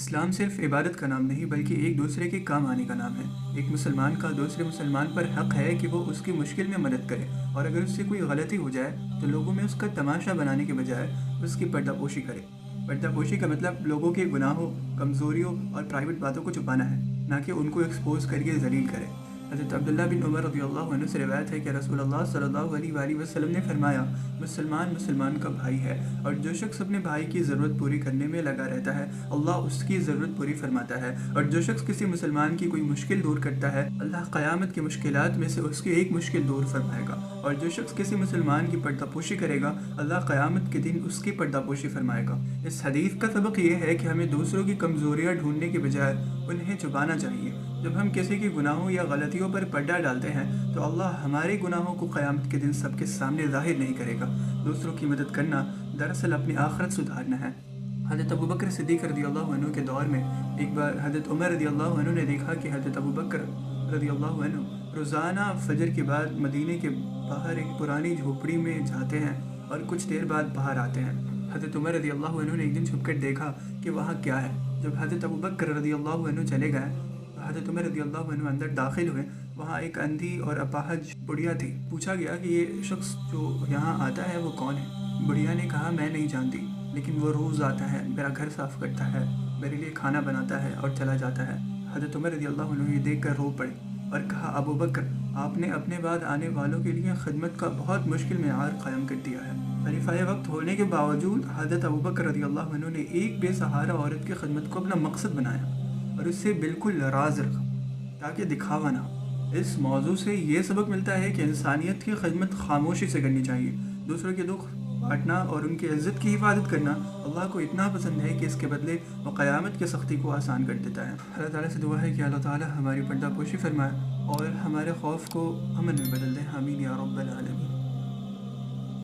اسلام صرف عبادت کا نام نہیں بلکہ ایک دوسرے کے کام آنے کا نام ہے۔ ایک مسلمان کا دوسرے مسلمان پر حق ہے کہ وہ اس کی مشکل میں مدد کرے، اور اگر اس سے کوئی غلطی ہو جائے تو لوگوں میں اس کا تماشا بنانے کے بجائے اس کی پردہ پوشی کرے۔ پردہ پوشی کا مطلب لوگوں کے گناہوں، کمزوریوں اور پرائیویٹ باتوں کو چھپانا ہے، نہ کہ ان کو ایکسپوز کر کے ذلیل کرے۔ حضرت عبداللہ بن عمر رضی اللہ عنہ سے روایت ہے کہ رسول اللہ صلی اللہ علیہ وآلہ وسلم نے فرمایا، مسلمان مسلمان کا بھائی ہے، اور جو شخص اپنے بھائی کی ضرورت پوری کرنے میں لگا رہتا ہے اللہ اس کی ضرورت پوری فرماتا ہے، اور جو شخص کسی مسلمان کی کوئی مشکل دور کرتا ہے اللہ قیامت کی مشکلات میں سے اس کی ایک مشکل دور فرمائے گا، اور جو شخص کسی مسلمان کی پردہ پوشی کرے گا اللہ قیامت کے دن اس کی پردہ پوشی فرمائے گا۔ اس حدیث کا سبق یہ ہے کہ ہمیں دوسروں کی کمزوریاں ڈھونڈنے کے بجائے انہیں چھپانا چاہیے۔ جب ہم کسی کے گناہوں یا غلطیوں پر پردہ ڈالتے ہیں تو اللہ ہمارے گناہوں کو قیامت کے دن سب کے سامنے ظاہر نہیں کرے گا۔ دوسروں کی مدد کرنا دراصل اپنی آخرت سدھارنا ہے۔ حضرت ابوبکر صدیق رضی اللہ عنہ کے دور میں ایک بار حضرت عمر رضی اللہ عنہ نے دیکھا کہ حضرت ابوبکر رضی اللہ عنہ روزانہ فجر کے بعد مدینے کے باہر ایک پرانی جھوپڑی میں جاتے ہیں اور کچھ دیر بعد باہر آتے ہیں۔ حضرت عمر رضی اللہ عنہ نے ایک دن چھپ کر دیکھا کہ وہاں کیا ہے۔ جب حضرت ابوبکر رضی اللہ عنہ چلے گئے، حضرت عمر رضی اللہ عنہ اندر داخل ہوئے۔ وہاں ایک اندھی اور اپاہج بڑھیا تھی۔ پوچھا گیا کہ یہ شخص جو یہاں آتا ہے وہ کون ہے؟ بڑھیا نے کہا، میں نہیں جانتی، لیکن وہ روز آتا ہے، میرا گھر صاف کرتا ہے، میرے لیے کھانا بناتا ہے اور چلا جاتا ہے۔ حضرت عمر رضی اللہ عنہ یہ دیکھ کر رو پڑے اور کہا، ابوبکر، آپ نے اپنے بعد آنے والوں کے لیے خدمت کا بہت مشکل معیار قائم کر دیا ہے۔ خلیفہ وقت ہونے کے باوجود حضرت ابوبکر رضی اللہ عنہ نے ایک بے سہارا عورت کی خدمت کو اپنا مقصد بنایا اور اس سے بالکل راز رکھا تاکہ دکھاوا نہ ہو۔ اس موضوع سے یہ سبق ملتا ہے کہ انسانیت کی خدمت خاموشی سے کرنی چاہیے۔ دوسروں کے دکھ بانٹنا اور ان کی عزت کی حفاظت کرنا اللہ کو اتنا پسند ہے کہ اس کے بدلے وہ قیامت کی سختی کو آسان کر دیتا ہے۔ اللہ تعالیٰ سے دعا ہے کہ اللہ تعالیٰ ہماری پردہ پوشی فرمائے اور ہمارے خوف کو امن میں بدل دے۔ آمین یا رب العالمین۔